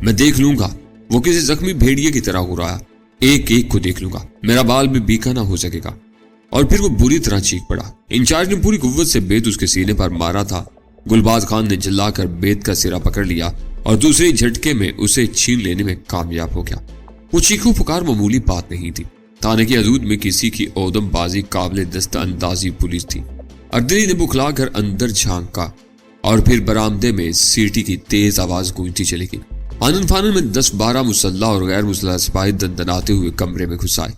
میں دیکھ لوں گا، وہ کسی زخمی بھیڑیے کی طرح ہو رہا، ایک ایک کو دیکھ لوں گا، میرا بال بھی بیکا نہ ہو سکے گا۔ اور پھر وہ بری طرح چیخ پڑا۔ انچارج نے پوری قوت سے بیت اس کے سینے پر مارا تھا۔ گلباز خان نے چلا کر بیت کا سرا پکڑ لیا اور دوسرے جھٹکے میں اسے چھین لینے میں کامیاب ہو گیا۔ وہ چیخو پکار معمولی بات نہیں تھی۔ تھانے کی حدود میں کسی کی اودم بازی قابل دست اندازی پولیس تھی۔ اردلی نے بکھلا کر اندر جھانکا اور پھر برآمدے میں سیٹی کی تیز آواز گونجتی چلی گئی۔ آنن فانن میں 10-12 مسلح اور غیر مسلح سپاہی دندناتے ہوئے کمرے میں گھس آئے۔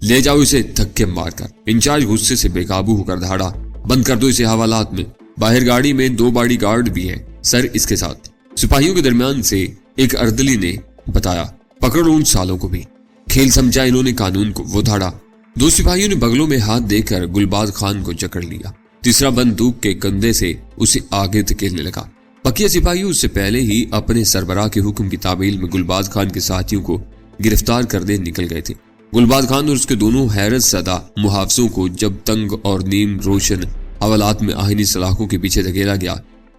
لے جاؤ اسے دھکے مار کر۔ انچارج غصے سے بے قابو ہو کر دھاڑا، بند کر دو اسے حوالات میں۔ باہر گاڑی میں 2 باڈی گارڈ بھی ہیں سر اس کے ساتھ۔ سپاہیوں کے درمیان سے ایک اردلی نے بتایا، پکڑو ان سالوں کو بھی۔ کھیل سمجھا انہوں نے قانون کو، وہ دھاڑا۔ 2 سپاہیوں نے بغلوں میں ہاتھ دے کر گلباز خان کو جکڑ لیا۔ تیسرا بندوق کے کندھے سے اسے آگے دھکیلنے لگا۔ بقیہ سپاہیوں اس سے پہلے ہی اپنے سربراہ کے حکم کی تعمیل میں گلباز خان کے ساتھیوں کو گرفتار کرنے نکل گئے تھے۔ گلباز خان اور اس کے دونوں حیرت زدہ محافظوں کو جب تنگ اور نیم روشن حوالات میں آہنی سلاخوں کے پیچھے دھکیلا گیا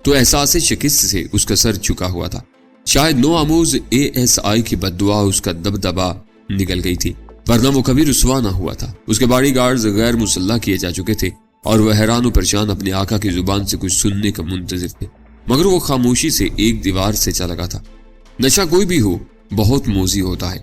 تو احساس شکست سے اس کا سر جھکا ہوا تھا۔ شاید نو آموز ASI کی بددعا اس کا دبدبا نکل گئی تھی، ورنہ وہ کبھی رسوا نہ ہوا تھا۔ اس کے باڈی گارڈز غیر مسلح کیے جا چکے تھے اور وہ حیران و پریشان اپنے آقا کی زبان سے کچھ سننے کا منتظر تھے، مگر وہ خاموشی سے ایک دیوار سے چلا لگا تھا۔ نشہ کوئی بھی ہو بہت موذی ہوتا ہے۔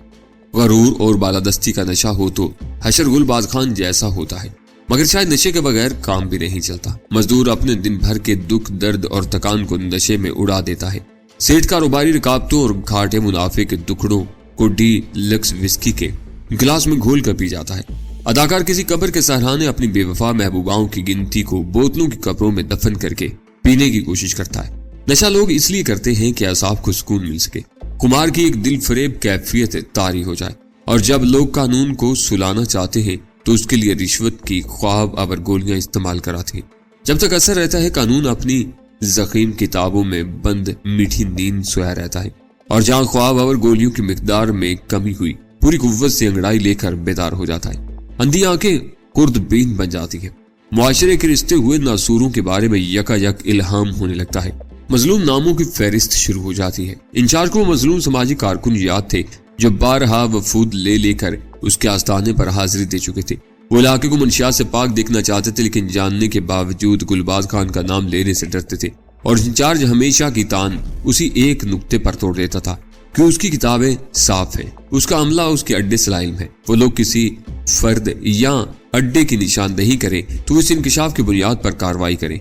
غرور اور بالادستی کا نشہ ہو تو حشر گلباز خان جیسا ہوتا ہے، مگر شاید نشے کے بغیر کام بھی نہیں چلتا۔ مزدور اپنے دن بھر کے دکھ درد اور تکان کو نشے میں اڑا دیتا ہے۔ سیٹ کاروباری رکاوٹوں اور گھاٹے منافع کے دکڑوں کو ڈی لکس وسکی کے گلاس میں گھول کر پی جاتا ہے۔ اداکار کسی قبر کے سہرانے اپنی بے وفا محبوباؤں کی گنتی کو بوتلوں کی قبروں میں دفن کر کے پینے کی کوشش کرتا ہے۔ نشہ لوگ اس لیے کرتے ہیں کہ اعصاب کو سکون مل سکے، خمار کی ایک دل فریب کیفیت طاری ہو جائے، اور جب لوگ قانون کو سلانا چاہتے ہیں تو اس کے لیے رشوت کی خواب آور گولیاں استعمال کراتے ہیں۔ جب تک اثر رہتا ہے قانون اپنی زخیم کتابوں میں بند میٹھی نیند سویا رہتا ہے، اور جہاں خواب آور گولیوں کی مقدار میں کمی ہوئی پوری قوت سے انگڑائی لے کر بیدار ہو جاتا ہے۔ اندھی آنکھیں کرد بین بن جاتی ہیں، معاشرے کے رستے ہوئے ناسوروں کے بارے میں یکا یک الہام ہونے لگتا ہے، مظلوم ناموں کی فہرست شروع ہو جاتی ہے۔ انچارج کو مظلوم سماجی کارکن یاد تھے جو بارہا وفود لے کر اس کے آستانے پر حاضری دے چکے تھے۔ وہ علاقے کو منشیات سے پاک دیکھنا چاہتے تھے، لیکن جاننے کے باوجود گلباز خان کا نام لینے سے ڈرتے تھے، اور انچارج ہمیشہ کی تان اسی ایک نقطے پر توڑ دیتا تھا کہ اس کی کتابیں صاف ہیں، اس کا عملہ اس کے اڈے سے علم ہے۔ وہ لوگ کسی فرد یا اڈے کی نشاندہی کریں تو اس انکشاف کی بنیاد پر کارروائی کریں۔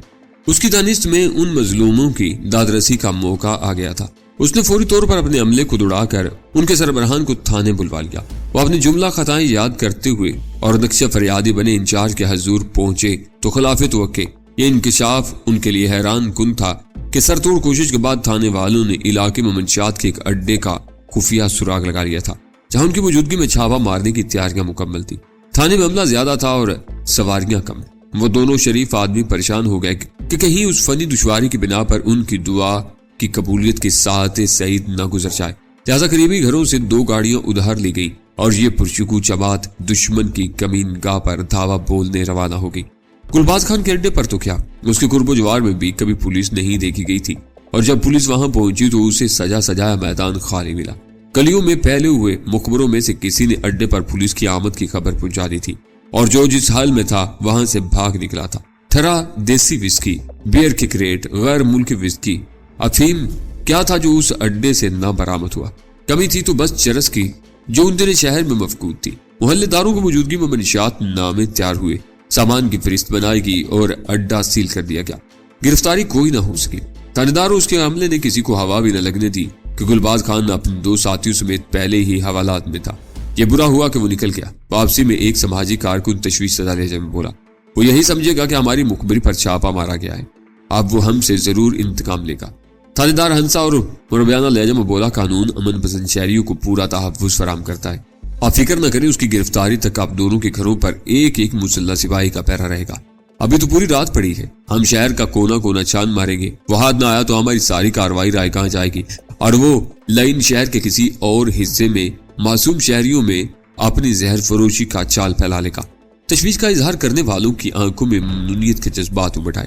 اس کی دانست میں ان مظلوموں کی دادرسی کا موقع آ گیا تھا۔ اس نے فوری طور پر اپنے عملے کو دوڑا کر ان کے سربراہان کو تھانے بلوا لیا۔ وہ اپنی جملہ خطائیں یاد کرتے ہوئے اور نقشہ فریادی بنے انچارج کے حضور پہنچے تو خلاف توقع یہ انکشاف ان کے لیے حیران کن تھا کہ سر توڑ کوشش کے بعد تھانے والوں نے علاقے میں منشیات کے ایک اڈے کا خفیہ سراغ لگا لیا تھا، جہاں ان کی موجودگی میں چھاپا مارنے کی تیاریاں مکمل تھی۔ تھانے میں عملہ زیادہ تھا اور سواریاں کم۔ وہ دونوں شریف آدمی پریشان ہو گئے کہ کہیں اس فنی دشواری کی بنا پر ان کی دعا کی قبولیت کی ساعت سعید نہ گزر جائے، لہذا قریبی گھروں سے 2 گاڑیاں ادھار لی گئی اور یہ پرشکو جماعت دشمن کی کمین گاہ پر دھاوا بولنے روانہ ہو گئی۔ گلباز خان کے اڈے پر تو کیا، اس کے قرب و جوار میں بھی کبھی پولیس نہیں دیکھی گئی تھی، اور جب پولیس وہاں پہنچی تو اسے سجا سجایا میدان خالی ملا۔ گلیوں میں پھیلے ہوئے مخبروں میں سے کسی نے اڈے پر پولیس کی آمد کی خبر پہنچا دی تھی، اور جو جس حال میں تھا وہاں سے بھاگ نکلا تھا۔ تھرا دیسی وسکی، بیئر کی کریٹ، غیر ملکی وسکی، افیم، کیا تھا جو اس اڈے سے نہ برآمد ہوا؟ کمی تھی تو بس چرس کی، جو ان دنوں شہر میں مفقود تھی۔ محلے داروں کی موجودگی میں منشیات نامے تیار ہوئے، سامان کی فہرست بنائی گئی اور اڈا سیل کر دیا گیا۔ گرفتاری کوئی نہ ہو سکی۔ تھانے دار اور اس کے عملے نے کسی کو ہوا بھی نہ لگنے دی کہ گلباز خان اپنے 2 ساتھیوں سمیت پہلے ہی حوالات میں تھا۔ یہ برا ہوا کہ وہ نکل گیا۔ واپسی میں ایک سماجی کارکن تشویش زدہ لہجے میں بولا، وہ یہی سمجھے گا کہ ہماری مخبری پر چھاپا مارا گیا ہے، اب وہ ہم سے ضرور انتقام لے گا۔ تھانے دار ہنسا اور مربیانہ لہجے میں بولا، قانون امن پسند شہریوں کو پورا تحفظ فراہم کرتا ہے، آپ فکر نہ کریں، اس کی گرفتاری تک آپ دونوں کے گھروں پر ایک ایک مسلح سپاہی کا پہرا رہے گا۔ ابھی تو پوری رات پڑی ہے، ہم شہر کا کونا کونا چھان ماریں گے، وہ ہاتھ نہ آیا تو ہماری ساری کارروائی رائے کہاں جائے گی، اور وہ لائن شہر کے کسی اور حصے میں معصوم شہریوں میں اپنی زہر فروشی کا چال پھیلا لے گا۔ تشویش کا اظہار کرنے والوں کی آنکھوں میں ممنونیت کے جذبات امٹ آئے۔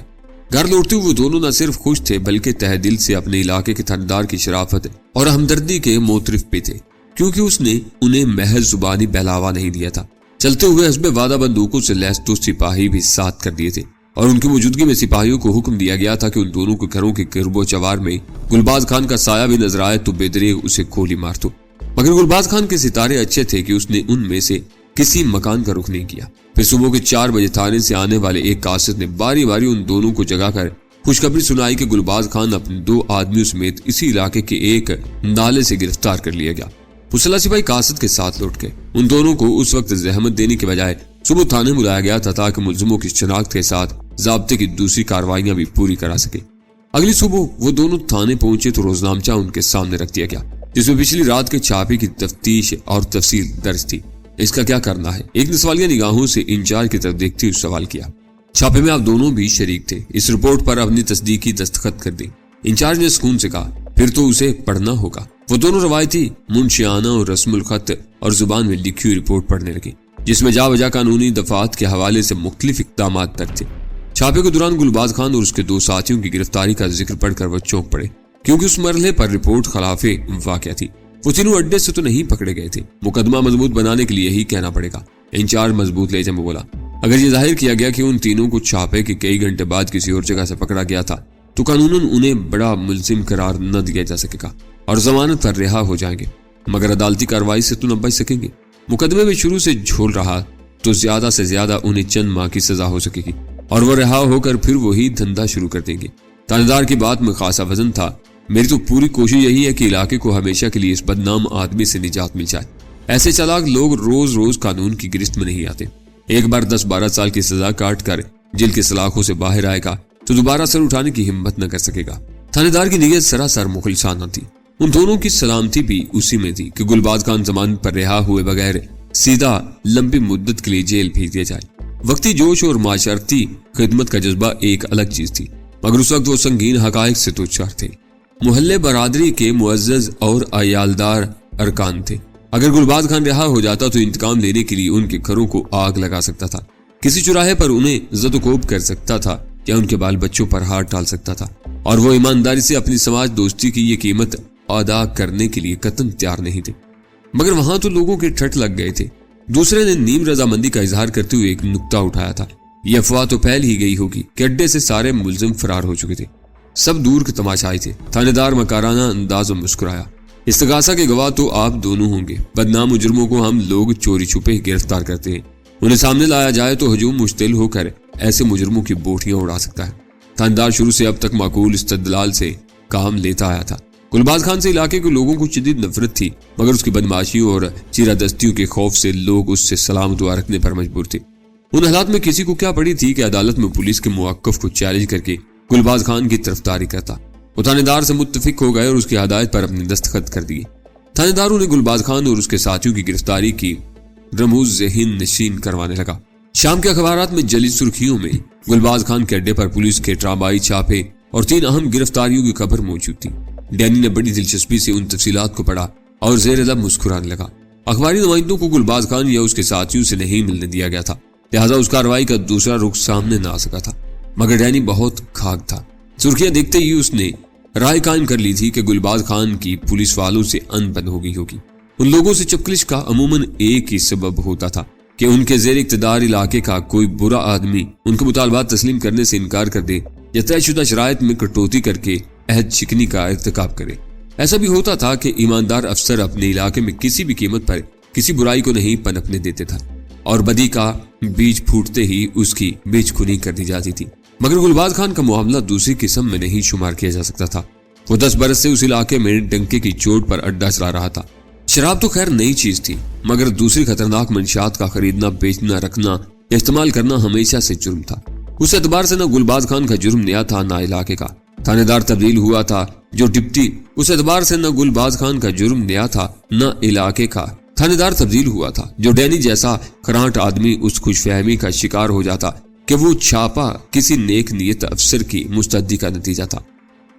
گھر لوٹتے ہوئے وہ دونوں نہ صرف خوش تھے بلکہ تہ دل سے اپنے علاقے کے تھاندار کی شرافت اور ہمدردی کے معترف بھی تھے، کیونکہ اس نے انہیں محض زبانی بہلاوا نہیں دیا تھا۔ چلتے ہوئے حسب وعدہ بندوقوں سے لیس 2 سپاہی بھی ساتھ کر دیے تھے، اور ان کی موجودگی میں سپاہیوں کو حکم دیا گیا تھا کہ ان دونوں کے گھروں کے گرب و چوار میں گلباز خان کا سایہ بھی نظر آئے تو بے دریغ اسے گولی مار دو۔ مگر گلباز خان کے ستارے اچھے تھے کہ اس نے ان میں سے کسی مکان کا رخ نہیں کیا۔ پھر صبح کے 4 بجے تھانے سے آنے والے ایک قاصد نے باری باری ان دونوں کو جگا کر خوشخبری سنائی کہ گلباز خان اپنے 2 آدمیوں سمیت اسی علاقے کے ایک نالے سے گرفتار کر لیا گیا۔ مسلح سپاہی قاصد کے ساتھ لوٹ گئے۔ ان دونوں کو اس وقت زحمت دینے کے بجائے صبح تھانے بلایا گیا تھا تاکہ ملزموں کی شناخت کے ساتھ ضابطے کی دوسری کارروائیاں بھی پوری کرا سکے۔ اگلی صبح وہ دونوں تھانے پہنچے تو روزنامچہ ان کے سامنے رکھ دیا گیا، جس میں پچھلی رات کے چھاپے کی تفتیش اور تفصیل درج تھی۔ اس کا کیا کرنا ہے؟ ایک نے سوالیہ نگاہوں سے انچارج کی طرف دیکھتے ہوئے سوال کیا۔ چھاپے میں آپ دونوں بھی شریک تھے، اس رپورٹ پر اپنی تصدیقی دستخط کر دیں۔ انچارج نے سکون سے کہا، پھر تو اسے پڑھنا ہوگا۔ وہ دونوں روایتی منشیانہ اور رسم الخط اور زبان میں لکھی ہوئی رپورٹ پڑھنے لگے، جس میں جا بجا قانونی دفعات کے حوالے سے مختلف اقدامات درج تھے۔ چھاپے کے دوران گلباز خان اور اس کے 2 ساتھیوں کی گرفتاری کا ذکر پڑھ کر وہ چونک پڑے، کیونکہ اس مرحلے پر رپورٹ خلاف واقعہ تھی۔ وہ تینوں اڈے سے تو نہیں پکڑے گئے تھے۔ مقدمہ مضبوط بنانے کے لیے یہی کہنا پڑے گا۔ انچارج مضبوط لہجے میں بولا، اگر یہ ظاہر کیا گیا کہ ان تینوں کو چھاپے کے کئی گھنٹے بعد کسی اور جگہ سے پکڑا گیا تھا تو قانوناً انہیں بڑا ملزم قرار نہ دیا جا سکے گا اور ضمانت پر رہا ہو جائیں گے، مگر عدالتی کارروائی سے تو نہ بچ سکیں گے۔ مقدمے میں شروع سے جھول رہا تو زیادہ سے زیادہ انہیں چند ماہ کی سزا ہو سکے گی، اور وہ رہا ہو کر پھر وہی دھندا شروع کر دیں گے۔ تاندار کی بات میں خاصا وزن تھا۔ میری تو پوری کوشش یہی ہے کہ علاقے کو ہمیشہ کے لیے اس بدنام آدمی سے نجات مل جائے۔ ایسے چالاک لوگ روز روز قانون کی گرفت میں نہیں آتے۔ ایک بار 10-12 سال کی سزا کاٹ کر جیل کے سلاخوں سے باہر آئے گا تو دوبارہ سر اٹھانے کی ہمت نہ کر سکے گا۔ تھانے دار کی نیت سراسر مخلصانہ تھی۔ ان دونوں کی سلامتی بھی اسی میں تھی کہ گلباز خان ضمانت پر رہا ہوئے بغیر سیدھا لمبی مدت کے لیے جیل بھیج دیا جائے۔ وقتی جوش اور معاشرتی خدمت کا جذبہ ایک الگ چیز تھی، مگر اس وقت وہ سنگین حقائق سے دوچار تھے۔ محلے برادری کے معزز اور عیالدار ارکان تھے۔ اگر گلباز خان رہا ہو جاتا تو انتقام لینے کے لیے ان کے گھروں کو آگ لگا سکتا تھا، کسی چوراہے پر انہیں زد و کوب کر سکتا تھا یا ان کے بال بچوں پر ہاتھ ڈال سکتا تھا، اور وہ ایمانداری سے اپنی سماج دوستی کی یہ قیمت ادا کرنے کے لیے قطعاً تیار نہیں تھے۔ مگر وہاں تو لوگوں کے ٹھٹ لگ گئے تھے۔ دوسرے نے نیم رضامندی کا اظہار کرتے ہوئے ایک نکتہ اٹھایا تھا، یہ افواہ تو پھیل ہی گئی ہوگی کہ اڈے سے سارے ملزم فرار ہو چکے تھے، سب دور کے تماشائی تھے۔ تھانے دار مکارانہ انداز میں مسکرایا، استغاثہ کے گواہ تو آپ دونوں ہوں گے۔ بدنام مجرموں کو ہم لوگ چوری چھپے گرفتار کرتے ہیں، انہیں سامنے لایا جائے تو ہجوم مشتعل ہو کر ایسے مجرموں کی بوٹیاں اڑا سکتا ہے۔ تھاندار شروع سے اب تک معقول استدلال سے کام لیتا آیا تھا۔ گلباز خان سے علاقے کے لوگوں کو شدید نفرت تھی، مگر اس کی بدماشیوں اور چیرہ دستیوں کے خوف سے لوگ اس سے سلام دعا رکھنے پر مجبور تھے۔ ان حالات میں کسی کو کیا پڑی تھی کہ عدالت میں پولیس کے موقف کو چیلنج کر کے گلباز خان کی طرفداری کرتا۔ وہ تھانے دار سے متفق ہو گئے اور اس کی ہدایت پر اپنے دستخط کر دیے۔ تھانے داروں نے گلباز خان اور اس کے ساتھیوں کی گرفتاری کی رموز ذہن نشین کروانے لگا۔ شام کے اخبارات میں جلی سرخیوں میں گلباز خان کے اڈے پر پولیس کے ڈرامائی چھاپے اور 3 اہم گرفتاریوں کی خبر موجود تھی۔ ڈینی نے بڑی دلچسپی سے ان تفصیلات کو پڑھا اور زیر لب مسکرانے لگا۔ اخباری نمائندوں کو گلباز خان یا اس کے ساتھیوں سے نہیں ملنے دیا گیا تھا، لہذا اس کارروائی کا دوسرا رخ سامنے نہ آ سکا تھا، مگر ڈینی بہت کھاگ تھا۔ سرخیاں دیکھتے ہی اس نے رائے قائم کر لی تھی کہ گلباز خان کی پولیس والوں سے ان بن ہو گئی ہوگی۔ ان لوگوں سے چپکلش کا عموماً ایک ہی سبب ہوتا تھا کہ ان کے زیر اقتدار علاقے کا کوئی برا آدمی ان کے مطالبات تسلیم کرنے سے انکار کر دے یا طے شدہ شرائط میں کٹوتی کر کے عہد شکنی کا ارتکاب کرے۔ ایسا بھی ہوتا تھا کہ ایماندار افسر اپنے علاقے میں کسی بھی قیمت پر کسی برائی کو نہیں پنپنے دیتے تھا، اور بدی کا بیج پھوٹتے ہی اس کی بیج کھنی کر دی جاتی تھی۔ مگر گلباز خان کا معاملہ دوسری قسم میں نہیں شمار کیا جا سکتا تھا۔ وہ 10 برس سے اس علاقے میں ڈنکے کی چوٹ پر اڈا چلا رہا تھا۔ شراب تو خیر نئی چیز تھی، مگر دوسری خطرناک منشیات کا خریدنا، بیچنا، رکھنا، استعمال کرنا ہمیشہ سے جرم تھا۔ اس اعتبار سے نہ گلباز خان کا جرم نیا تھا نہ علاقے کا۔ تھانے دار تبدیل ہوا تھا جو ڈپٹی، اس اعتبار سے نہ گلباز خان کا جرم نیا تھا نہ علاقے کا۔ تھانے دار تبدیل ہوا تھا جو ڈینی جیسا کھرانٹ آدمی اس خوش فہمی کا شکار ہو جاتا کہ وہ چھاپا کسی نیک نیت افسر کی مستعدی کا نتیجہ تھا۔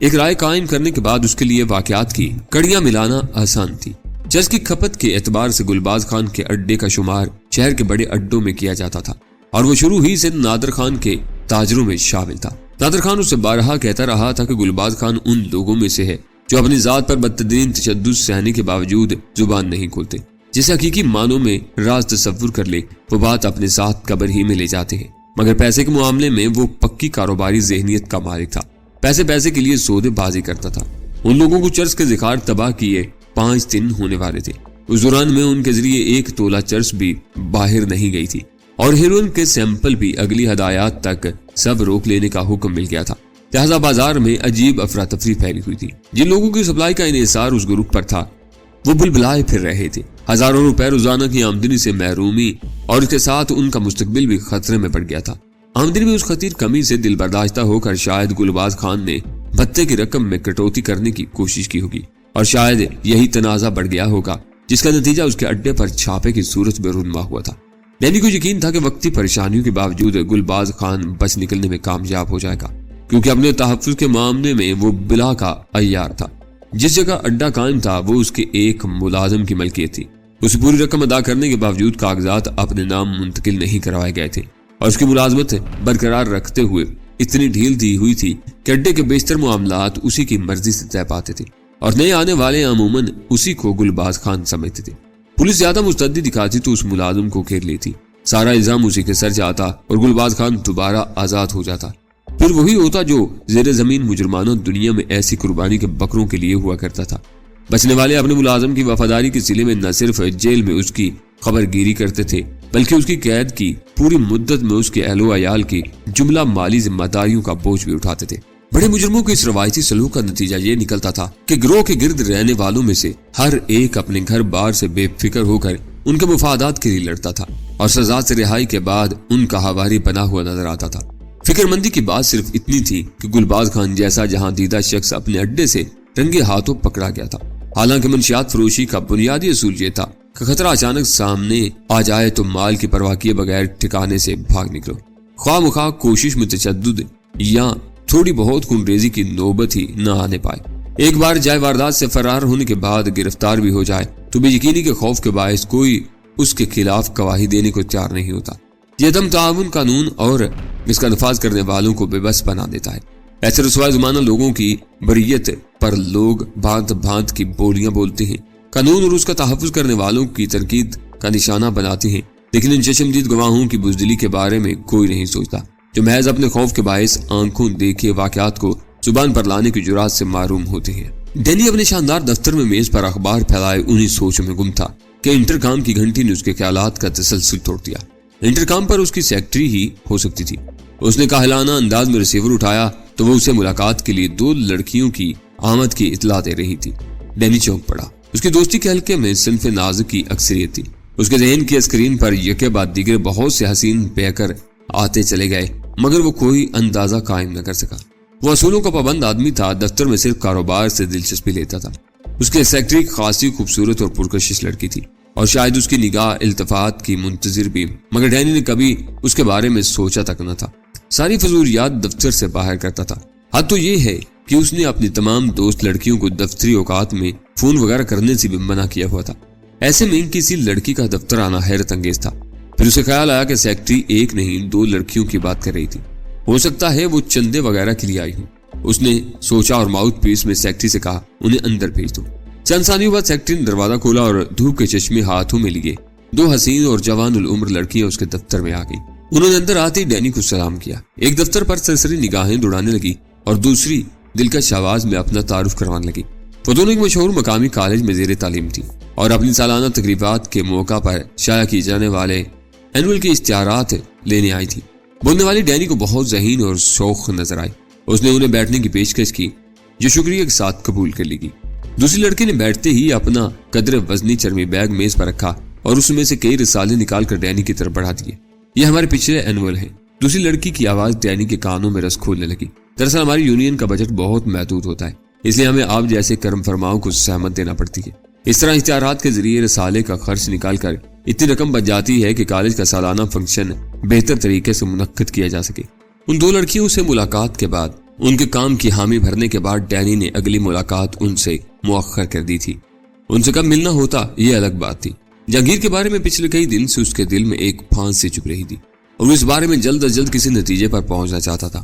ایک رائے قائم کرنے کے بعد اس کے لیے واقعات کی کڑیاں ملانا آسان تھی۔ جس کی کھپت کے اعتبار سے گلباز خان کے اڈے کا شمار شہر کے بڑے اڈوں میں کیا جاتا تھا، اور وہ شروع ہی سے نادر خان کے تاجروں میں شامل تھا، نادر خان اس سے بارہا کہتا رہا تھا کہ گلباز خان ان لوگوں میں سے ہے جو اپنی ذات پر بدترین تشدد سہنے کے باوجود زبان نہیں کھولتے، جسے حقیقی معنوں میں راز تصور کر لے وہ بات اپنے ساتھ قبر ہی میں لے جاتے ہیں، مگر پیسے کے معاملے میں وہ پکی کاروباری ذہنیت کا مالک تھا، پیسے کے لیے سودے بازی کرتا تھا۔ ان لوگوں کو چرس کے ذخائر تباہ کیے 5 دن ہونے والے تھے، اس دوران میں ان کے ذریعے 1 تولہ چرس بھی باہر نہیں گئی تھی، اور ہیروئن کے سیمپل بھی اگلی ہدایات تک سب روک لینے کا حکم مل گیا تھا۔ لہذا بازار میں عجیب افراتفری پھیلی ہوئی تھی۔ جن لوگوں کی سپلائی کا انحصار اس گروپ پر تھا وہ بلبلائے پھر رہے تھے، ہزاروں روپے روزانہ کی آمدنی سے محرومی، اور اس کے ساتھ ان کا مستقبل بھی خطرے میں پڑ گیا تھا۔ آمدنی میں اس خطیر کمی سے دل برداشتہ ہو کر شاید گلباز خان نے بھتے کی رقم میں کٹوتی کرنے کی کوشش کی ہوگی، اور شاید یہی تنازع بڑھ گیا ہوگا جس کا نتیجہ اس کے اڈے پر چھاپے کی صورت میں رونما ہوا تھا۔ ڈینی کو یقین تھا کہ وقتی پریشانیوں کے باوجود گلباز خان بچ نکلنے میں کامیاب ہو جائے گا، کیونکہ اپنے تحفظ کے معاملے میں وہ بلا کا عیار تھا۔ جس جگہ اڈا قائم تھا وہ اس کے ایک ملازم کی ملکیت تھی، اسے پوری رقم ادا کرنے کے باوجود کاغذات اپنے نام منتقل نہیں کروائے گئے تھے، اور اس کی ملازمت برقرار رکھتے ہوئے اتنی ڈھیل دی ہوئی تھی کہ اڈے کے بیشتر معاملات اسی کی مرضی سے طے پاتے تھے، اور نئے آنے والے عموماً اسی کو گلباز خان سمجھتے تھے۔ پولیس زیادہ مستعدی دکھاتی تو اس ملازم کو گھیر لیتی، سارا الزام اسی کے سر جاتا اور گلباز خان دوبارہ آزاد ہو جاتا۔ پھر وہی ہوتا جو زیر زمین مجرمانوں دنیا میں ایسی قربانی کے بکروں کے لیے ہوا کرتا تھا۔ بچنے والے اپنے ملازم کی وفاداری کے صلے میں نہ صرف جیل میں اس کی خبر گیری کرتے تھے، بلکہ اس کی قید کی پوری مدت میں اس کے اہل و عیال کی جملہ مالی ذمہ داریوں کا بوجھ بھی اٹھاتے تھے۔ بڑے مجرموں کے اس روایتی سلوک کا نتیجہ یہ نکلتا تھا کہ گروہ کے گرد رہنے والوں میں سے ہر ایک اپنے گھر بار سے بے فکر ہو کر ان کے مفادات کے لیے لڑتا تھا، اور سزا سے رہائی کے بعد ان کا حواری بنا ہوا نظر آتا تھا۔ فکر مندی کی بات صرف اتنی تھی کہ گلباز خان جیسا جہاں دیدہ شخص اپنے اڈے سے رنگے ہاتھوں پکڑا گیا تھا۔ حالانکہ منشیات فروشی کا بنیادی اصول یہ تھا کہ خطرہ اچانک سامنے آ جائے تو مال کی پرواہ کیے بغیر ٹھکانے سے بھاگ نکلو، خواہ مخواہ کوشش میں تشدد یا تھوڑی بہت خون ریزی کی نوبت ہی نہ آنے پائے۔ ایک بار جائے واردات سے فرار ہونے کے بعد گرفتار بھی ہو جائے تو بے یقینی کے خوف کے باعث کوئی اس کے خلاف گواہی دینے کو تیار نہیں ہوتا۔ یہ عدم تعاون قانون اور اس کا نفاذ کرنے والوں کو بے بس بنا دیتا ہے۔ ایسے رسوا زمانہ لوگوں کی بریت پر لوگ بھانت بھانت کی بولیاں بولتے ہیں، قانون اور اس کا تحفظ کرنے والوں کی تنقید کا نشانہ بناتے ہیں، لیکن ان چشمدید گواہوں کی بزدلی کے بارے میں کوئی نہیں سوچتا، جو محض اپنے خوف کے باعث آنکھوں دیکھے واقعات کو زبان پر لانے کی جرات سے محروم ہوتے ہیں۔ ڈینی اپنے شاندار دفتر میں میز پر اخبار پھیلائے انہی سوچوں میں گم تھا کہ انٹرکام کی گھنٹی نے اس کے خیالات کا تسلسل توڑ دیا۔ انٹرکام پر اس کی سیکرٹری ہی ہو سکتی تھی۔ اس نے کاہلانہ انداز میں ریسیور اٹھایا تو وہ اسے ملاقات کے لیے 2 لڑکیوں کی آمد کی اطلاع دے رہی تھی۔ ڈینی چونک پڑا۔ اس کی دوستی کے حلقے میں صنف نازک کی اکثریت تھی۔ اس کے ذہن کی اسکرین پر یکے بعد دیگر بہت سے حسین بیکر آتے چلے گئے، مگر وہ کوئی اندازہ قائم نہ کر سکا۔ وہ اصولوں کا پابند آدمی تھا، دفتر میں صرف کاروبار سے دلچسپی لیتا تھا۔ اس کے سیکرٹری خاصی خوبصورت اور پرکشش لڑکی تھی، اور شاید اس کی نگاہ التفات کی منتظر بھی، مگر ڈینی نے کبھی اس کے بارے میں سوچا تک نہ تھا۔ ساری فضولیات دفتر سے باہر کرتا تھا۔ حد تو یہ ہے کہ اس نے اپنی تمام دوست لڑکیوں کو دفتری اوقات میں فون وغیرہ کرنے سے بھی منع کیا ہوا تھا۔ ایسے میں کسی لڑکی کا دفتر آنا حیرت انگیز تھا۔ پھر اسے خیال آیا کہ سیکرٹری ایک نہیں 2 لڑکیوں کی بات کر رہی تھی، ہو سکتا ہے وہ چندے وغیرہ کے لیے آئی ہوں۔ اس نے سوچا اور ماؤتھ پیس میں سیکرٹری سے کہا انہیں اندر بھیج دو۔ چند ثانیوں بعد سیکرٹری نے دروازہ کھولا اور دھوپ کے چشمے ہاتھوں میں لیے 2 حسین اور جوان العمر لڑکیاں اس کے دفتر میں آ گئی۔ انہوں نے اندر آتے ہی ڈینی کو سلام کیا۔ ایک دفتر پر سرسری نگاہیں دوڑانے لگی اور دوسری دلکش آواز میں اپنا تعارف کروانے لگی۔ وہ دونوں ایک مشہور مقامی کالج میں زیر تعلیم تھی اور اپنی سالانہ تقریبات کے موقع پر شائع کیے جانے والے اینول کے اشتہارات لینے آئی تھی۔ بولنے والی ڈینی کو بہت ذہین اور شوق نظر آئی۔ اس نے انہیں بیٹھنے کی پیشکش کی جو شکریہ کے ساتھ قبول کر لی گئی۔ دوسری لڑکی نے بیٹھتے ہی اپنا قدر وزنی چرمی بیگ میز پر رکھا اور اس میں سے کئی رسالے نکال کر ڈینی کی طرف بڑھا دیے۔ یہ ہمارے پچھلے اینول ہیں۔ دوسری لڑکی کی آواز ڈینی کے کانوں میں رس کھولنے لگی۔ دراصل ہماری یونین کا بجٹ بہت محدود ہوتا ہے، اس لیے ہمیں آپ جیسے کرم فرماؤں کو سہمت دینا پڑتی ہے۔ اس طرح اشتہارات کے ذریعے رسالے کا خرچ نکال کر اتنی رقم بچ جاتی ہے کہ کالج کا سالانہ فنکشن بہتر طریقے سے منعقد کیا جا سکے۔ ان 2 لڑکیوں سے ملاقات کے بعد، ان کے کام کی حامی بھرنے کے بعد ڈینی نے اگلی ملاقات ان سے مؤخر کر دی تھی۔ ان سے کب ملنا ہوتا یہ الگ بات تھی۔ جہانگیر کے بارے میں پچھلے کئی دن سے اس کے دل میں ایک پھانس سی چپ رہی تھی اور وہ اس بارے میں جلد از جلد کسی نتیجے پر پہنچنا چاہتا تھا۔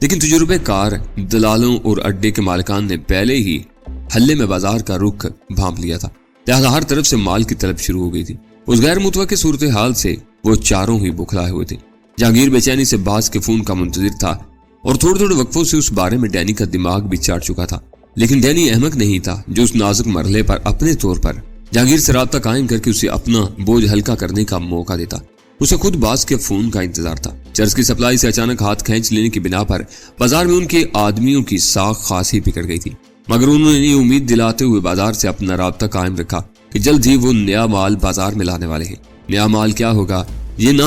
لیکن تجربے کار دلالوں اور اڈے کے مالکان نے پہلے ہی حلے میں بازار کا رخ بھانپ لیا تھا، لہذا ہر طرف سے مال کی طلب شروع ہو گئی تھی۔ اس غیر متوقع صورتحال سے وہ چاروں ہی بکھلائے ہوئے تھے۔ جہانگیر بے چینی سے باز کے فون کا منتظر تھا اور تھوڑے تھوڑے وقفوں سے اس بارے میں ڈینی کا دماغ بھی چاٹ چکا تھا، لیکن ڈینی احمق نہیں تھا جو اس نازک مرحلے پر اپنے طور پر جہانگیر سے رابطہ قائم کر کے اسے اپنا بوجھ ہلکا کرنے کا موقع دیتا۔ اسے خود باز کے فون کا انتظار تھا۔ چرس کی سپلائی سے اچانک ہاتھ کھینچ لینے کی بنا پر بازار میں ان کے آدمیوں کی ساکھ خاصی بگڑ گئی تھی، مگر انہوں نے امید دلاتے ہوئے بازار سے اپنا رابطہ قائم رکھا کہ جلد ہی وہ نیا مال بازار میں لانے والے ہیں۔ نیا مال کیا ہوگا یہ نہ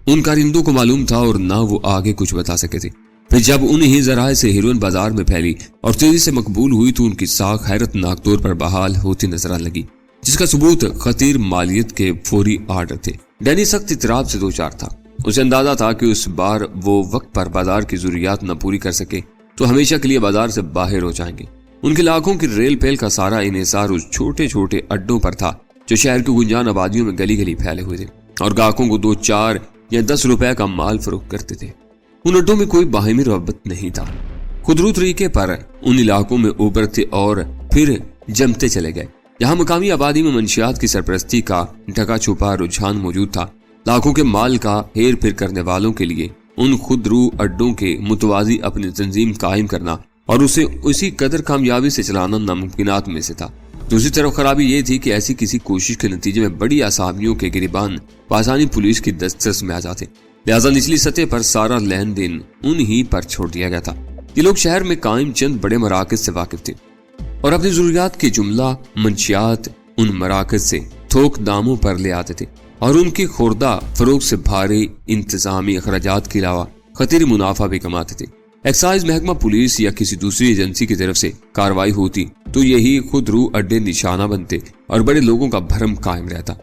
ان کارندوں کو معلوم تھا اور نہ وہ آگے کچھ بتا سکے تھے۔ پھر جب انہی ذرائع سے ہیروئن بازار میں پھیلی اور تیزی سے مقبول ہوئی تو ان کی ساکھ حیرت ناک طور پر بحال ہوتی نظر آنے لگی، جس کا ثبوت خطیر مالیت کے فوری آرڈر تھے۔ ڈینی سخت اضطراب سے دوچار تھا۔ اسے اندازہ تھا کہ اس بار وہ وقت پر بازار کی ضروریات نہ پوری کر سکے تو ہمیشہ کے لیے بازار سے باہر ہو جائیں گے۔ ان کے لاکھوں کی ریل پیل کا سارا انحصار اس چھوٹے چھوٹے اڈوں پر تھا جو شہر کی گنجان آبادیوں میں گلی گلی پھیلے ہوئے تھے اور گاہکوں کو 2, 4 یا 10 روپے کا مال فروخت کرتے تھے۔ ان اڈوں میں کوئی باہمی رغبت نہیں تھا، خودرو طریقے پر ان علاقوں میں ابھرتے اور پھر جمتے چلے گئے۔ یہاں مقامی آبادی میں منشیات کی سرپرستی کا ڈھکا چھپا رجحان موجود تھا۔ لاکھوں کے مال کا ہیر پھیر کرنے والوں کے لیے ان خودرو اڈوں کے متوازی اپنی تنظیم قائم کرنا اور اسے اسی قدر کامیابی سے چلانا ناممکنات میں سے تھا۔ دوسری طرف خرابی یہ تھی کہ ایسی کسی کوشش کے نتیجے میں بڑی آسامیوں کے گریبان بآسانی پولیس کی دسترس میں آ جاتے، لہذا نچلی سطح پر سارا لین دین انہی پر چھوڑ دیا گیا تھا۔ یہ لوگ شہر میں قائم چند بڑے مراکز سے واقف تھے اور اپنی ضروریات کی جملہ منشیات ان مراکز سے تھوک داموں پر لے آتے تھے اور ان کی خوردہ فروخت سے بھاری انتظامی اخراجات کے علاوہ خطیر منافع بھی کماتے تھے۔ ایکسائز محکمہ پولیس یا کسی دوسری ایجنسی کی طرف سے کارروائی ہوتی تو یہی خود رو اڈے نشانہ بنتے اور بڑے لوگوں کا بھرم قائم رہتا۔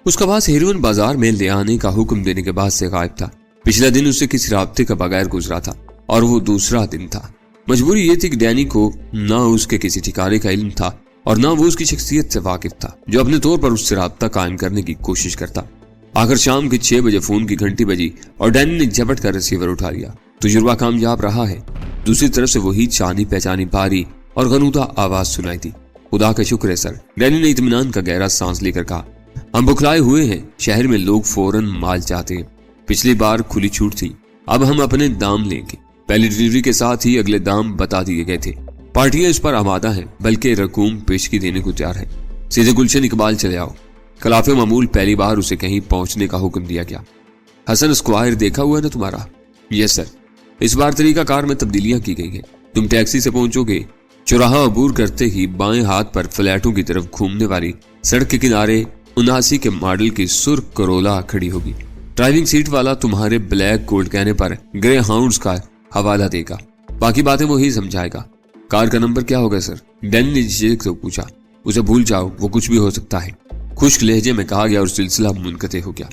اس کا باس ہیروئن بازار میں لے آنے کا حکم دینے کے بعد سے غائب تھا۔ پچھلا دن اسے کسی رابطے کا بغیر گزرا تھا اور وہ دوسرا دن تھا۔ مجبوری یہ تھی کہ ڈینی کو نہ اس کے کسی ٹھکانے کا علم تھا اور نہ وہ اس کی شخصیت سے واقف تھا جو اپنے طور پر اس سے رابطہ قائم کرنے کی کوشش کرتا۔ آخر شام کے 6 بجے فون کی گھنٹی بجی اور ڈینی نے جھپٹ کر ریسیور اٹھا لیا۔ تجربہ کامیاب رہا ہے۔ دوسری طرف سے وہی جانی پہچانی بھاری اور غنودہ آواز سنائی تھی۔ خدا کا شکر ہے سر، ڈینی نے اطمینان کا گہرا سانس لے کر کہا۔ ہم بکھلائے ہوئے ہیں، شہر میں لوگ فوراً مال چاہتے ہیں۔ پچھلی بار کھلی چھوٹ تھی، اب ہم اپنے دام لیں گے۔ پہلی ڈلیوری کے ساتھ ہی اگلے دام بتا دیے گئے تھے۔ پارٹیاں اس پر آمادہ ہیں، بلکہ رقوم پیشگی دینے کو تیار ہے۔ سیدھے گلشن اقبال چلے آؤ۔ خلاف معمول پہلی بار اسے کہیں پہنچنے کا حکم دیا گیا۔ حسن اسکوائر دیکھا ہوا ہے نا تمہارا؟ یس سر۔ اس بار طریقہ کار میں تبدیلیاں کی گئی ہیں۔ تم ٹیکسی سے پہنچو گے، چوراہا عبور کرتے ہی بائیں ہاتھ پر فلیٹوں کی طرف گھومنے والی سڑک کے کنارے 79 کے ماڈل کی سرخ کرولا کھڑی ہوگی۔ ڈرائیونگ سیٹ والا تمہارے بلیک گولڈ کہنے پر گرے ہاؤنڈز کا حوالہ دے گا، باقی باتیں وہی سمجھائے گا۔ کار کا نمبر کیا ہوگا سر؟ ڈینی نے جھجک سے پوچھا۔ اسے بھول جاؤ، وہ کچھ بھی ہو سکتا ہے، خشک لہجے میں کہا گیا اور سلسلہ منقطع ہو گیا۔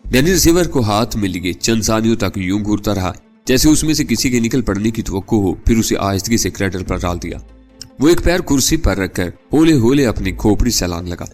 ڈینی ریسیور کو ہاتھ میں لیے چند ثانیوں تک یوں گھورتا رہا جیسے اس میں سے کسی کے نکل پڑنے کی توقع ہو، پھر اسے آہستگی سے کریڈر پر ڈال دیا۔ وہ ایک پیر کرسی پر رکھ کر ہولے ہولے اپنی کھوپڑی سلان لگا۔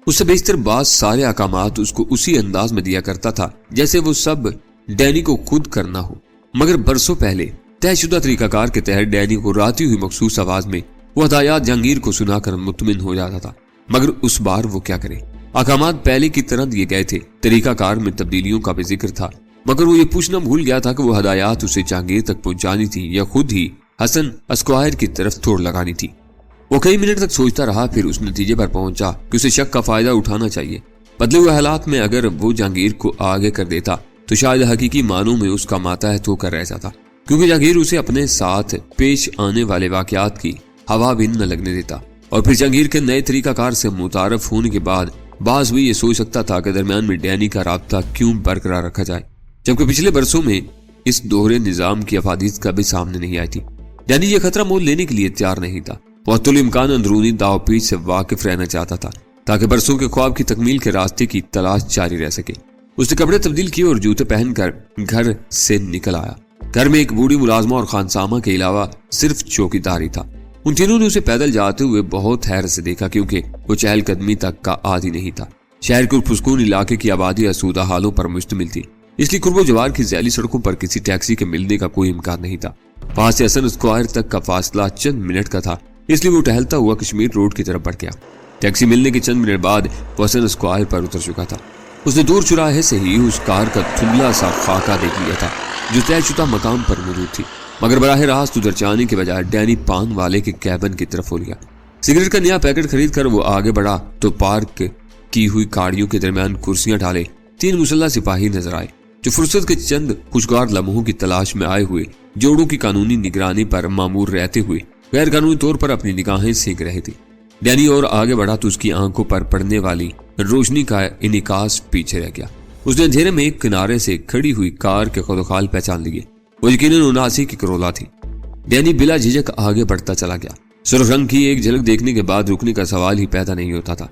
اس سے بیشتر بعض سارے احکامات اس کو اسی انداز میں دیا کرتا تھا جیسے وہ سب ڈینی کو خود کرنا ہو، مگر برسوں پہلے طے شدہ طریقہ کار کے تحت ڈینی کو راتی ہوئی مخصوص آواز میں وہ ہدایات جہانگیر کو سنا کر مطمئن ہو جاتا تھا۔ مگر اس بار وہ کیا کرے؟ احکامات پہلے کی طرح دیے گئے تھے، طریقہ کار میں تبدیلیوں کا بھی ذکر تھا، مگر وہ یہ پوچھنا بھول گیا تھا کہ وہ ہدایات اسے جہانگیر تک پہنچانی تھی یا خود ہی حسن اسکوائر کی طرف توڑ لگانی تھی۔ وہ کئی منٹ تک سوچتا رہا، پھر اس نتیجے پر پہنچا کہ اسے شک کا فائدہ اٹھانا چاہیے۔ بدلے ہوئے حالات میں اگر وہ جہانگیر کو آگے کر دیتا تو شاید حقیقی معنوں میں اس کا ماتحت ہو کر رہ جاتا، کیونکہ جہانگیر اسے اپنے ساتھ پیش آنے والے واقعات کی ہوا بھی نہ لگنے دیتا، اور پھر جہانگیر کے نئے طریقہ کار سے متعارف ہونے کے بعد بعض بھی یہ سوچ سکتا تھا کہ درمیان میں ڈینی کا رابطہ کیوں برقرار رکھا جائے، جبکہ پچھلے برسوں میں اس دوہرے نظام کی افادیت کبھی سامنے نہیں آئی تھی۔ ڈینی یہ خطرہ مول لینے کے لیے تیار نہیں تھا۔ وہ حتی الامکان اندرونی داو پیچ سے واقف رہنا چاہتا تھا تاکہ برسوں کے خواب کی تکمیل کے راستے کی تلاش جاری رہ سکے۔ اس نے کپڑے تبدیل کیے اور جوتے پہن کر گھر سے نکل آیا۔ گھر میں ایک بوڑھی ملازمہ اور خانسامہ کے علاوہ صرف چوکیداری تھا۔ ان تینوں نے اسے پیدل جاتے ہوئے بہت حیرت سے دیکھا، کیونکہ وہ چہل قدمی تک کا عادی نہیں تھا۔ شہر کے پرسکون علاقے کی آبادی آسودہ حالوں پر مشتمل تھی، اس لیے قرب و جوار کی ذیلی سڑکوں پر کسی ٹیکسی کے ملنے کا کوئی امکان نہیں تھا۔ وہاں سے حسن اسکوائر تک کا فاصلہ چند منٹ کا تھا، اس لیے وہ ٹہلتا ہوا کشمیر روڈ کی طرف بڑھ گیا۔ ٹیکسی ملنے کے چند منٹ بعد وہ حسن اسکوائر پر اتر چکا تھا۔ اس نے دور چوراہے سے ہی اس کار کا دھندلا سا خاکہ دیکھ لیا تھا جو طے شدہ مقام پر موجود تھی، مگر براہ راست ادھر جانے کے بجائے ڈینی پان والے کے کیبن کی طرف ہو لیا۔ سگریٹ کا نیا پیکٹ خرید کر وہ آگے بڑھا تو پارک کی ہوئی گاڑیوں کے درمیان کرسیاں ڈالے 3 مسلح سپاہی نظر آئے جو فرصت کے چند خوشگوار لمحوں کی تلاش میں آئے ہوئے جوڑوں کی قانونی نگرانی پر مامور رہتے ہوئے غیر قانونی طور پر اپنی نگاہیں سینک رہے تھے۔ ڈینی اور آگے بڑھا تو اس کی آنکھوں پر پڑنے والی روشنی کا انعکاس پیچھے رہ گیا۔ اس نے اندھیرے میں ایک کنارے سے کھڑی ہوئی کار کے خود و خال پہچان لیے، وہ یقیناً 79 کی کرولا تھی۔ ڈینی بلا جھجک آگے بڑھتا چلا گیا۔ سرخ رنگ کی ایک جھلک دیکھنے کے بعد رکنے کا سوال ہی پیدا نہیں ہوتا تھا۔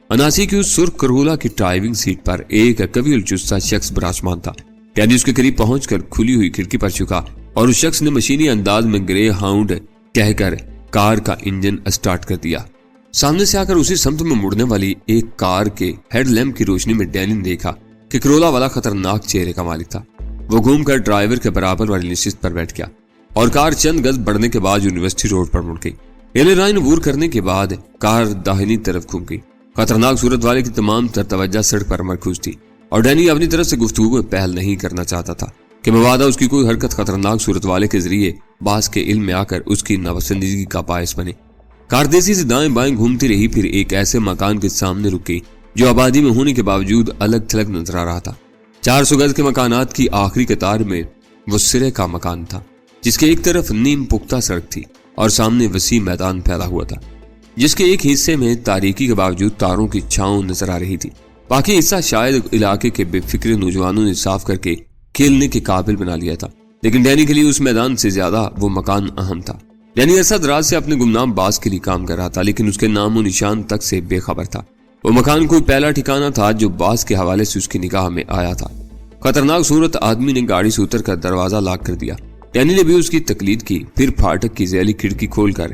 79 کی اس سرخ کرولا کی ڈرائیونگ سیٹ پر ایک قوی الجثہ شخص براجمان تھا۔ ڈینی اس کے قریب پہنچ کر کھلی ہوئی کھڑکی پر جھکا اور اس شخص نے مشینی انداز میں گرے ہاؤنڈ کہہ کر کار کا انجن اسٹارٹ کر دیا۔ سامنے سے آ کر اسی سمت میں مڑنے والی ایک کار کے ہیڈ لیمپ کی روشنی میں ڈینی نے دیکھا کہ کرولا والا خطرناک چہرے کا مالک تھا۔ وہ گھوم کر ڈرائیور کے برابر والی نشست پر بیٹھ گیا اور کار چند گز بڑھنے کے بعد یونیورسٹی روڈ پر مڑ گئی۔ ریلوے لائن عبور کرنے کے بعد کار داہنی طرف گھوم گئی۔ خطرناک صورت والے کی تمام تر توجہ سڑک پر مرکوز تھی اور ڈینی اپنی طرف سے گفتگو میں پہل نہیں کرنا چاہتا تھا کہ مبادا اس کی کوئی حرکت خطرناک صورت والے کے ذریعے باس کے علم میں آ کر اس کی ناپسندیدگی کا باعث بنے۔ کار تیزی سے دائیں بائیں گھومتی رہی، پھر ایک ایسے مکان کے سامنے رک گئی جو آبادی میں ہونے کے باوجود الگ تھلگ نظر آ رہا تھا۔ 400 گز کے مکانات کی آخری قطار میں وہ سرے کا مکان تھا جس کے ایک طرف نیم پختہ سڑک تھی اور سامنے وسیع میدان پھیلا ہوا تھا جس کے ایک حصے میں تاریکی کے باوجود تاروں کی چھاؤں نظر آ رہی تھی۔ باقی حصہ شاید علاقے کے بے فکر نوجوانوں نے صاف کر کے کھیلنے کے قابل بنا لیا تھا، لیکن ڈینی کے لیے اس میدان سے زیادہ وہ مکان اہم تھا۔ ڈینی عرصہ دراز سے اپنے گمنام باس کے لیے کام کر رہا تھا، لیکن اس کے نام و نشان تک سے بے خبر تھا۔ وہ مکان کوئی پہلا ٹھکانہ تھا جو باس کے حوالے سے اس کی نگاہ میں آیا تھا۔ خطرناک صورت آدمی نے گاڑی سے اتر کر دروازہ لاک کر دیا۔ ڈینی نے بھی اس کی تقلید کی، پھر پھاٹک کی ذیلی کھڑکی کھول کر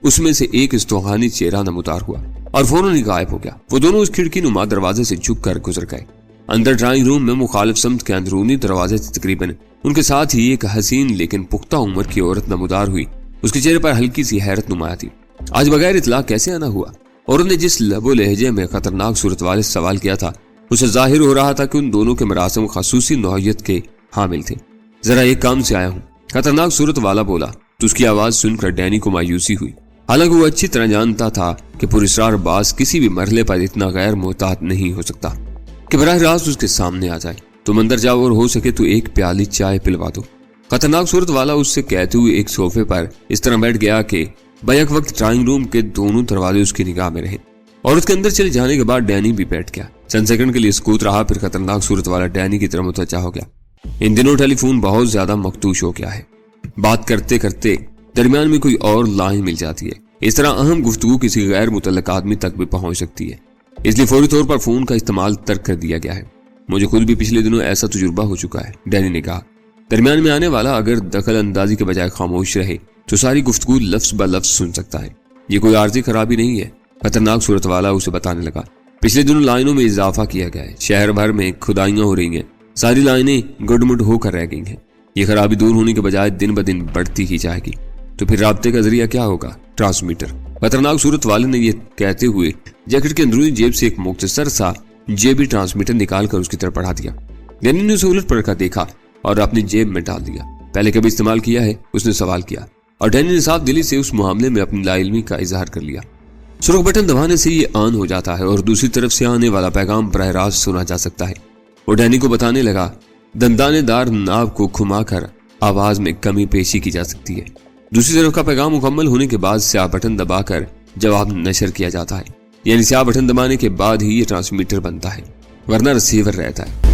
اس میں سے ایک استوحانی چہرہ نمودار ہوا اور فوراً ہی غائب ہو گیا۔ وہ دونوں اس کھڑکی نما دروازے سے جھک کر گزر گئے۔ اندر ڈرائنگ روم میں مخالف سمت کے اندرونی دروازے سے تقریباً ان کے ساتھ ہی ایک حسین لیکن پختہ عمر کی عورت نمودار ہوئی۔ اس کے چہرے پر ہلکی سی حیرت نمایاں تھی۔ آج بغیر اطلاع کیسے آنا ہوا؟ عورت نے جس لب و لہجے میں خطرناک صورت والے سے سوال کیا تھا اسے ظاہر ہو رہا تھا کہ ان دونوں کے مراسم خصوصی نوعیت کے حامل تھے۔ ذرا ایک کام سے آیا ہوں، خطرناک صورت والا بولا تو اس کی آواز سن کر ڈینی کو مایوسی ہوئی، حالانکہ وہ اچھی طرح جانتا تھا کہ پراسرار باس کسی بھی مرحلے پر اتنا غیر محتاط نہیں ہو سکتا کہ براہ راست اس کے سامنے آ جائے۔ تم اندر جاؤ اور ہو سکے تو ایک پیالی چائے پلوا دو۔ خطرناک صورت والا اس سے کہتے ہوئے ایک صوفے پر اس طرح بیٹھ گیا کہ بیک وقت ڈرائنگ روم کے دونوں دروازے اس کی نگاہ میں رہے اور اس کے اندر چلے جانے کے بعد ڈینی بھی بیٹھ گیا۔ چند سیکنڈ کے لیے سکوت رہا، پھر خطرناک صورت والا ڈینی کی طرف متوجہ ہو گیا۔ ان دنوں ٹیلی فون بہت زیادہ مخدوش ہو گیا ہے، بات کرتے کرتے درمیان میں کوئی اور لائن مل جاتی ہے، اس طرح اہم گفتگو کسی غیر متعلق آدمی تک بھی پہنچ سکتی ہے، اس لیے فوری طور پر فون کا استعمال ترک کر دیا گیا ہے۔ مجھے خود بھی پچھلے دنوں ایسا تجربہ ہو چکا ہے، ڈینی نے کہا۔ درمیان میں آنے والا اگر دخل اندازی کے بجائے خاموش رہے تو ساری گفتگو لفظ بہ لفظ سن سکتا ہے۔ یہ کوئی عارضی خرابی نہیں ہے، خطرناک صورت والا اسے بتانے لگا۔ پچھلے دنوں لائنوں میں اضافہ کیا گیا ہے، شہر بھر میں کھدائیاں ہو رہی ہیں، ساری لائنیں گڈمڈ ہو کر رہ گئی ہیں۔ یہ خرابی دور ہونے کے بجائے دن بدن بڑھتی ہی جائے گی، تو پھر رابطے کا ذریعہ کیا ہوگا؟ ٹرانسمیٹر۔ خطرناک صورت والے نے یہ کہتے ہوئے جیکٹ کے اندرونی جیب سے ایک مختصر سا جیبی ٹرانسمیٹر نکال کر اس کی طرف بڑھا دیا۔ ڈینی نے اسے الٹ پلٹ کر دیکھا اور اپنی جیب میں ڈال دیا۔ پہلے کبھی استعمال کیا ہے؟ اس نے سوال کیا، اور ڈینی نے صاف دلی سے اس معاملے میں اپنی لا علمی کا اظہار کر لیا۔ سرخ بٹن دبانے سے یہ آن ہو جاتا ہے اور دوسری طرف سے آنے والا پیغام براہ راست سنا جا سکتا ہے۔ وہ ڈینی کو بتانے لگا، دندانے دار ناب کو گھما کر آواز میں کمی پیشی کی جا سکتی ہے۔ دوسری طرف کا پیغام مکمل ہونے کے بعد سیاہ بٹن دبا کر جواب نشر کیا جاتا ہے، یعنی سیاہ بٹن دبانے کے بعد ہی یہ ٹرانسمیٹر بنتا ہے، ورنہ ریسیور رہتا ہے۔